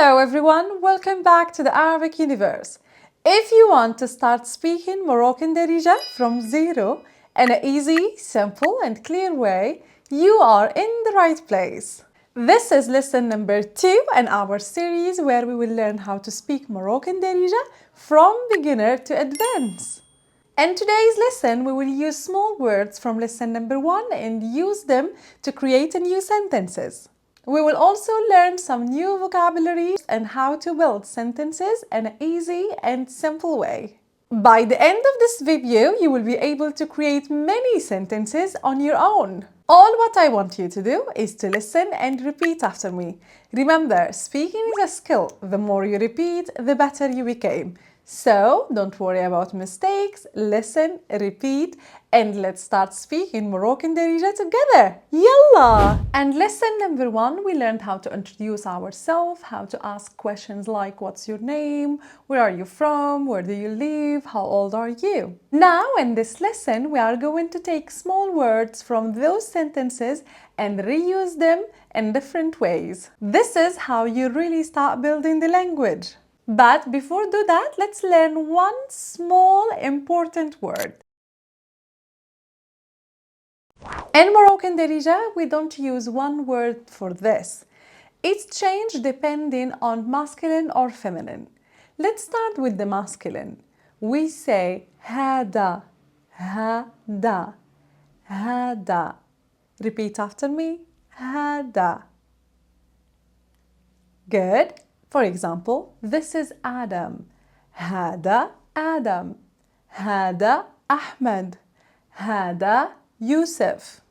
Hello everyone, welcome back to the Arabic universe. If you want to start speaking Moroccan Darija from zero in an easy, simple and clear way, you are in the right place. This is lesson number 2 in our series where we will learn how to speak Moroccan Darija from beginner to advanced. In today's lesson, we will use small words from lesson number 1 and use them to create new sentences. We will also learn some new vocabulary and how to build sentences in an easy and simple way. By the end of this video, you will be able to create many sentences on your own. All what I want you to do is to listen and repeat after me. Remember, speaking is a skill. The more you repeat, the better you become. So, don't worry about mistakes, listen, repeat, and let's start speaking Moroccan Darija together. Yalla! And lesson number 1, we learned how to introduce ourselves, how to ask questions like what's your name, where are you from, where do you live, how old are you? Now, in this lesson, we are going to take small words from those sentences and reuse them in different ways. This is how you really start building the language. But before do that, let's learn one small important word. In Moroccan Darija, we don't use one word for this. It's changed depending on masculine or feminine. Let's start with the masculine. We say hada, hada, hada. Repeat after me, hada. Good. For example, this is Adam. هذا Adam. هذا Ahmed. هذا Yusuf.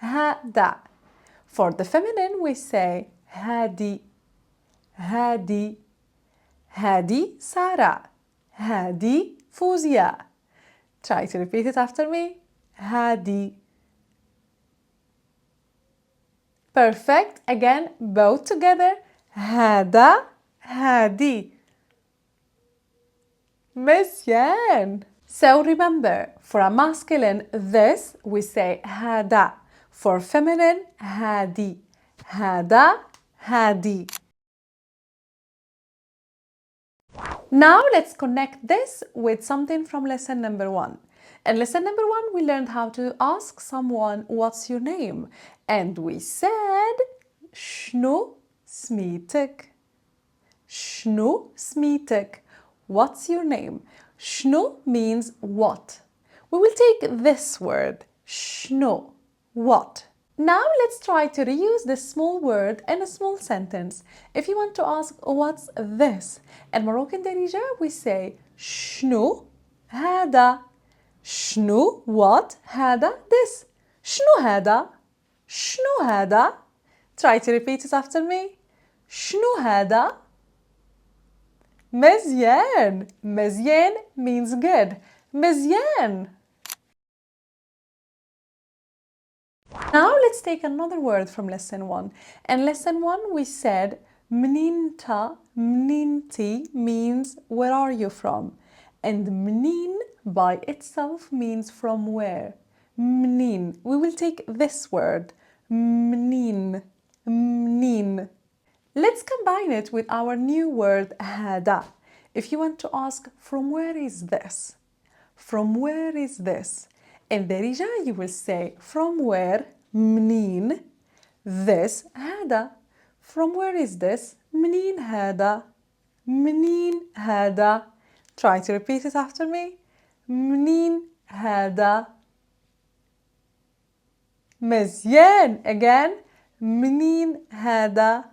هذا. For the feminine, we say هادي. هادي. هادي Sarah. هادي Fuzia. Try to repeat it after me. هادي. Perfect. Again, both together. هذا هادي. مزيان. So remember, for a masculine this we say هذا. For feminine هادي. هذا هادي. Now let's connect this with something from lesson number 1. In lesson number 1 we learned how to ask someone what's your name, and we said شنو سميتك. شنو سميتك. What's your name? شنو means what. We will take this word شنو, what. Now let's try to reuse this small word in a small sentence. If you want to ask what's this, in Moroccan Darija we say شنو هذا. شنو what, هذا this. شنو هذا. شنو هذا. Try to repeat it after me. شنو هذا. مزيان. مزيان means good. مزيان. Now let's take another word from lesson 1. In lesson 1 we said منينتا, منينتي means where are you from, and منين by itself means from where. منين. We will take this word منين. منين. Let's combine it with our new word هذا. If you want to ask from where is this, from where is this, in Darija you will say from where منين this هذا. From where is this. منين هذا. منين هذا. Try to repeat it after me. منين هذا. مزيان. Again. منين هذا.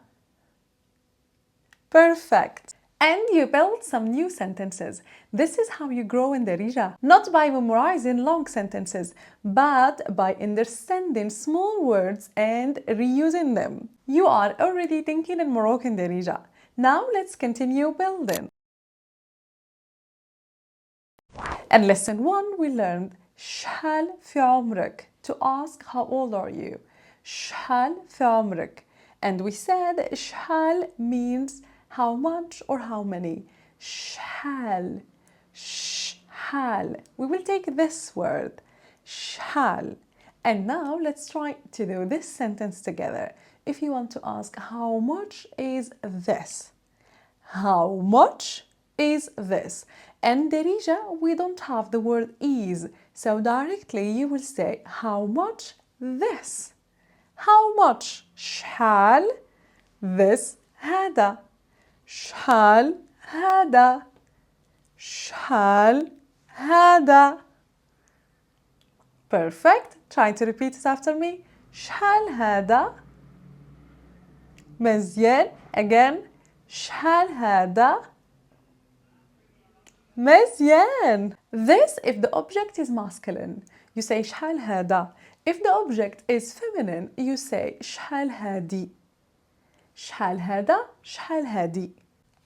Perfect. And you build some new sentences. This is how you grow in Darija. Not by memorizing long sentences, but by understanding small words and reusing them. You are already thinking in Moroccan Darija. Now let's continue building. In lesson 1 we learned شحال في عمرك, to ask how old are you. شحال في عمرك. And we said شحال means how much or how many. شحال. شحال. We will take this word شحال. And now let's try to do this sentence together. If you want to ask how much is this, How much is this? And Darija, we don't have the word is, so directly you will say how much this. How much? شحال this هذا. شحال هذا. شحال هذا. Perfect. Try to repeat it after me. شحال هذا. مزيان. Again. شحال هذا. مزيان. This if the object is masculine. You say شحال هذا. If the object is feminine, you say شحال هادي. شحال هذا. شحال هادي.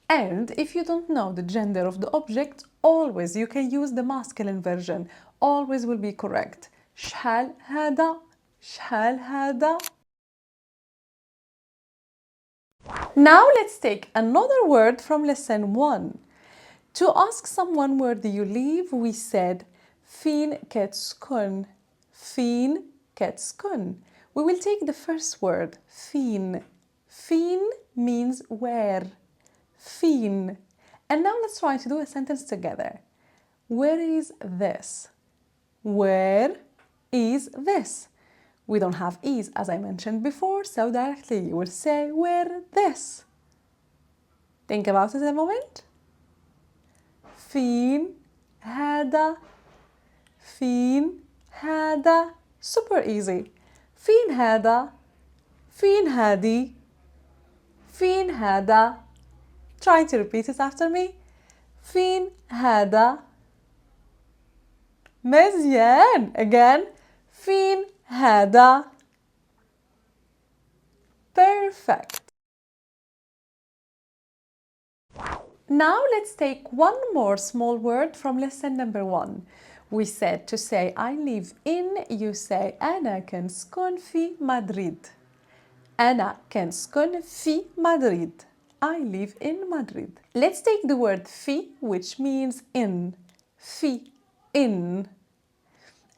And if you don't know the gender of the object, always you can use the masculine version. Always will be correct. شحال هذا. شحال هذا. Now let's take another word from lesson 1. To ask someone where do you live, we said فين كتسكن. فين كتسكن. We will take the first word فين. فين means where. فين. And now let's try to do a sentence together. Where is this? Where is this? We don't have is as I mentioned before, so directly you will say where this. Think about it a moment. فين هذا. فين هذا. Super easy. فين هذا. فين هذه. فين هذا. Try to repeat it after me. فين هذا. مزيان. Again. فين هذا. Perfect. Now let's take one more small word from lesson number 1. We said to say I live in, you say أنا كنسكن في مدريد. أنا كنسكن في مدريد. I live in Madrid. Let's take the word في, which means in. في, in.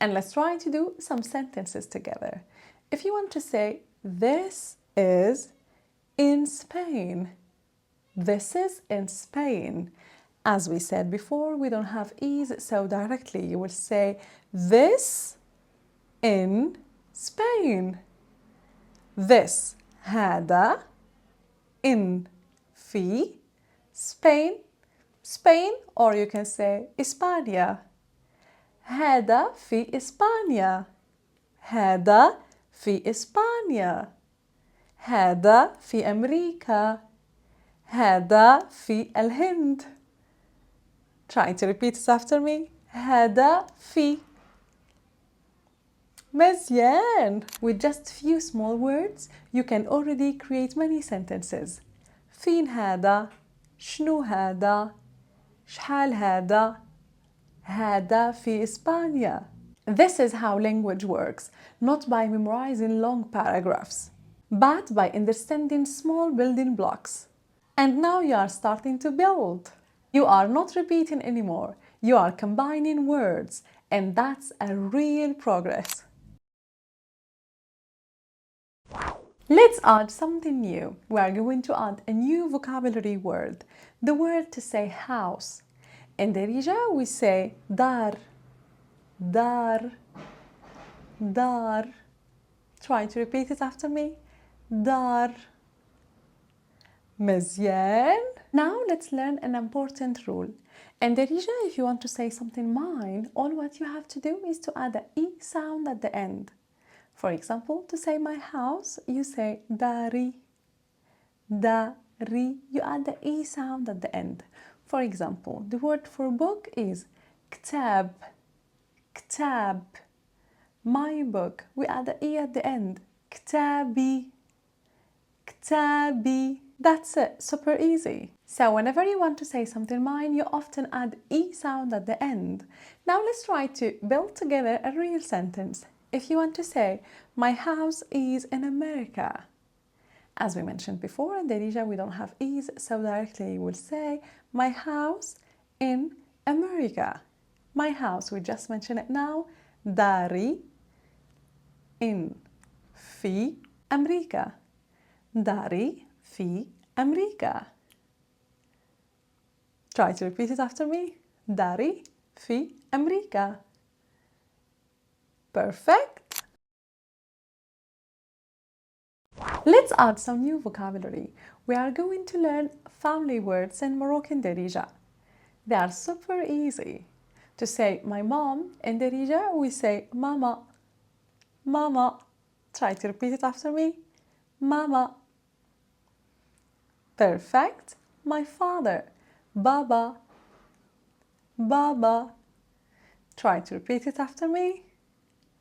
And let's try to do some sentences together. If you want to say, this is in Spain. This is in Spain. As we said before, we don't have is, so directly you will say, this in Spain. This, هذا, in, في, Spain, Spain, or you can say España. هذا في إسبانيا. هذا في إسبانيا. هذا في أمريكا. هذا في الهند. Try to repeat it after me. هذا في. مزيان. With just few small words, you can already create many sentences. فين هذا. شنو هذا. شحال هذا. هذا في إسبانيا. This is how language works, not by memorizing long paragraphs, but by understanding small building blocks. And now you are starting to build. You are not repeating anymore. You are combining words, and that's a real progress. Let's add something new. We are going to add a new vocabulary word, the word to say house. In Darija, we say dar, dar, dar. Try to repeat it after me. Dar. مزيان. Now let's learn an important rule. In Darija, if you want to say something mine, all what you have to do is to add an E sound at the end. For example, to say my house, you say dari. Dari. You add the E sound at the end. For example, the word for book is كتاب. كتاب. My book. We add the E at the end. كتابي. كتابي. That's it. Super easy. So whenever you want to say something mine, you often add E sound at the end. Now let's try to build together a real sentence. If you want to say, my house is in America. As we mentioned before, in Darija we don't have is, so directly you will say, my house in America. My house, we just mentioned it now, داري in في أمريكا. داري في أمريكا. Try to repeat it after me. داري في أمريكا. Perfect. Let's add some new vocabulary. We are going to learn family words in Moroccan Darija. They are super easy. To say my mom in Darija, we say mama. Mama. Try to repeat it after me. Mama. Perfect. My father. Baba. Baba. Try to repeat it after me.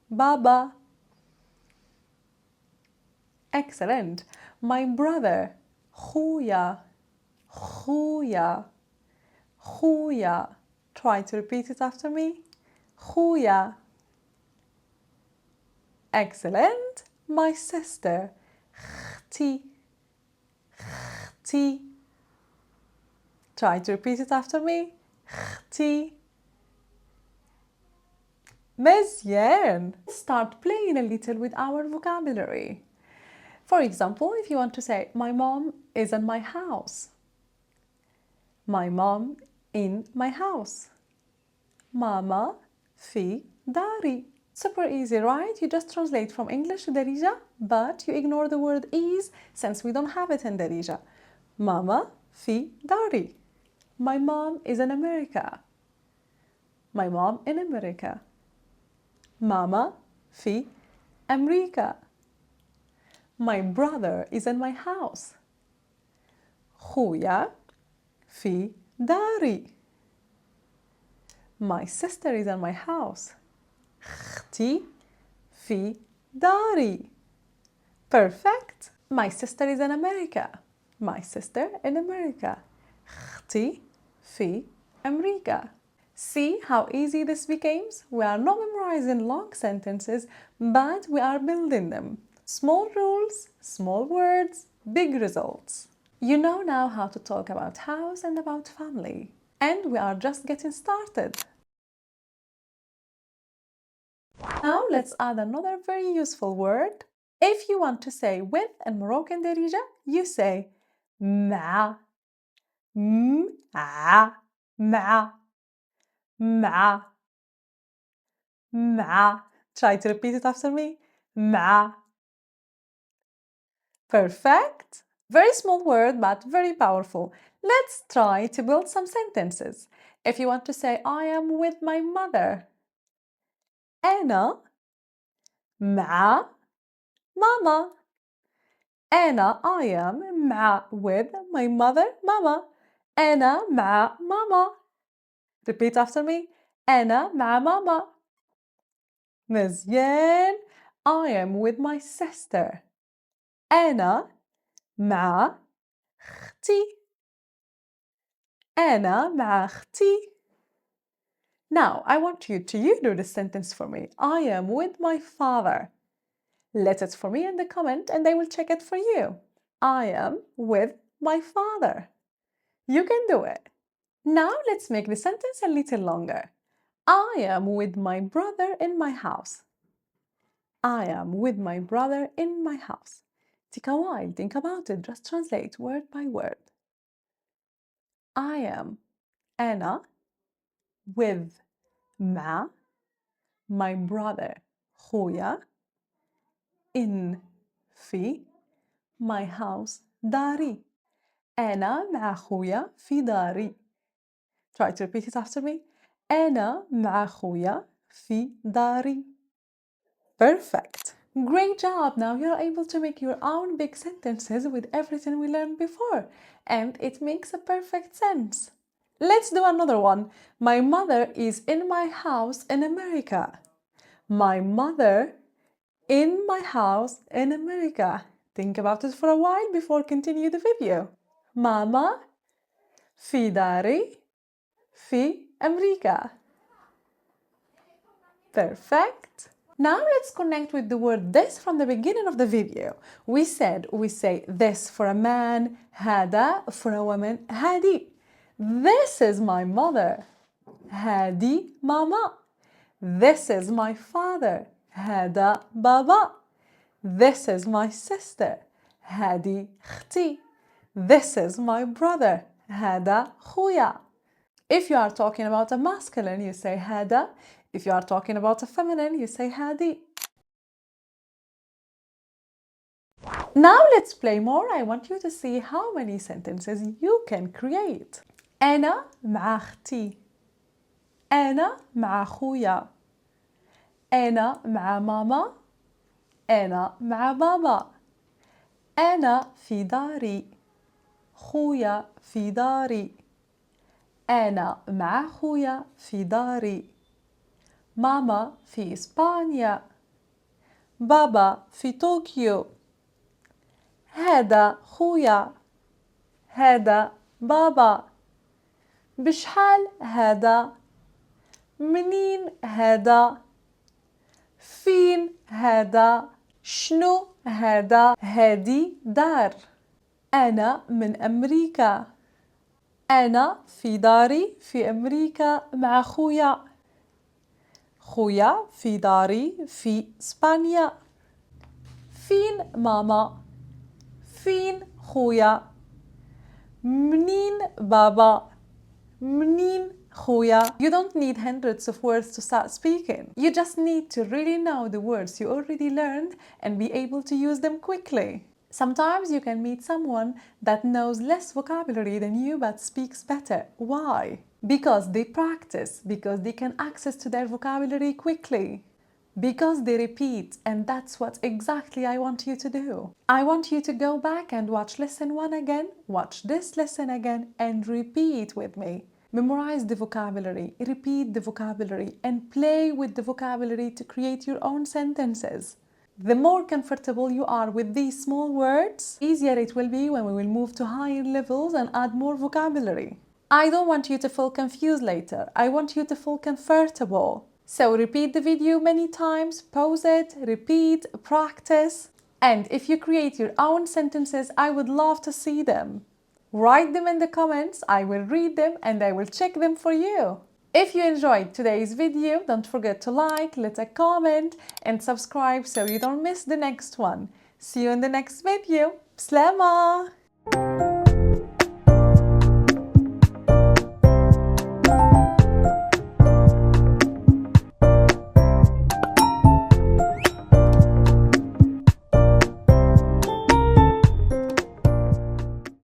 Baba. Excellent. My brother. خويا. خويا. خويا. Try to repeat it after me. خويا. Excellent. My sister. اختي. اختي. Try to repeat it after me. اختي. مزيان. Start playing a little with our vocabulary. For example, if you want to say, my mom is in my house. My mom in my house. Mama في داري. Super easy, right? You just translate from English to Darija, but you ignore the word is since we don't have it in Darija. Mama في داري. My mom is in America. My mom in America. Mama في أمريكا. My brother is in my house. خويا في داري. My sister is in my house. اختي في داري. Perfect. My sister is in America. My sister in America. اختي في أمريكا. See how easy this becomes? We are not memorizing long sentences, but we are building them. Small rules, small words, big results. You know now how to talk about house and about family. And we are just getting started. Now let's add another very useful word. If you want to say with in Moroccan Darija, you say مع. مع. مع. مع. مع. Try to repeat it after me. مع. Perfect. Very small word, but very powerful. Let's try to build some sentences. If you want to say, I am with my mother. أنا مع ماما. أنا I am مع with my mother mama. أنا مع ماما. Repeat after me. أنا مع ماما. مزيان. I am with my sister. أنا مع أختي. أنا مع أختي. Now, I want you to do this sentence for me. I am with my father. Let it for me in the comment and I will check it for you. I am with my father. You can do it. Now, let's make the sentence a little longer. I am with my brother in my house. I am with my brother in my house. Take a while, think about it, just translate word by word. I am أنا with مع my brother خويا in في my house داري. أنا مع خويا في داري. Try to repeat it after me. أنا مع خويا في داري. Perfect. Great job. Now you're able to make your own big sentences with everything we learned before. And it makes a perfect sense. Let's do another one. My mother is in my house in America. My mother in my house in America. Think about it for a while before continue the video. Mama في داري في أمريكا. Perfect. Now let's connect with the word this from the beginning of the video. We said we say this for a man, هذا for a woman, هذه. This is my mother. هذه ماما. This is my father. هذا بابا. This is my sister. هذه أختي. This is my brother. هذا خويا. If you are talking about a masculine, you say هذا. If you are talking about a feminine, you say هذه. Now let's play more. I want you to see how many sentences you can create. أنا مع أختي. أنا مع أخويا. أنا مع ماما. أنا مع بابا. أنا في داري. خويا في داري. أنا مع خويا في داري. ماما في إسبانيا. بابا في طوكيو. هذا خويا. هذا بابا. بشحال هذا؟ منين هذا؟ فين هذا؟ شنو هذا؟ هادي دار. أنا من أمريكا. أنا في داري في أمريكا مع خويا. خويا في داري في إسبانيا. فين ماما؟ فين خويا؟ منين بابا؟ منين خويا? You don't need hundreds of words to start speaking. You just need to really know the words you already learned and be able to use them quickly. Sometimes you can meet someone that knows less vocabulary than you but speaks better. Why? Because they practice, because they can access to their vocabulary quickly. Because they repeat, and that's what exactly I want you to do. I want you to go back and watch lesson 1 again, watch this lesson again, and repeat with me. Memorize the vocabulary, repeat the vocabulary, and play with the vocabulary to create your own sentences. The more comfortable you are with these small words, easier it will be when we will move to higher levels and add more vocabulary. I don't want you to feel confused later. I want you to feel comfortable. So repeat the video many times, pause it, repeat, practice. And if you create your own sentences, I would love to see them. Write them in the comments, I will read them and I will check them for you. If you enjoyed today's video, don't forget to like, leave a comment and subscribe so you don't miss the next one. See you in the next video. Bslama!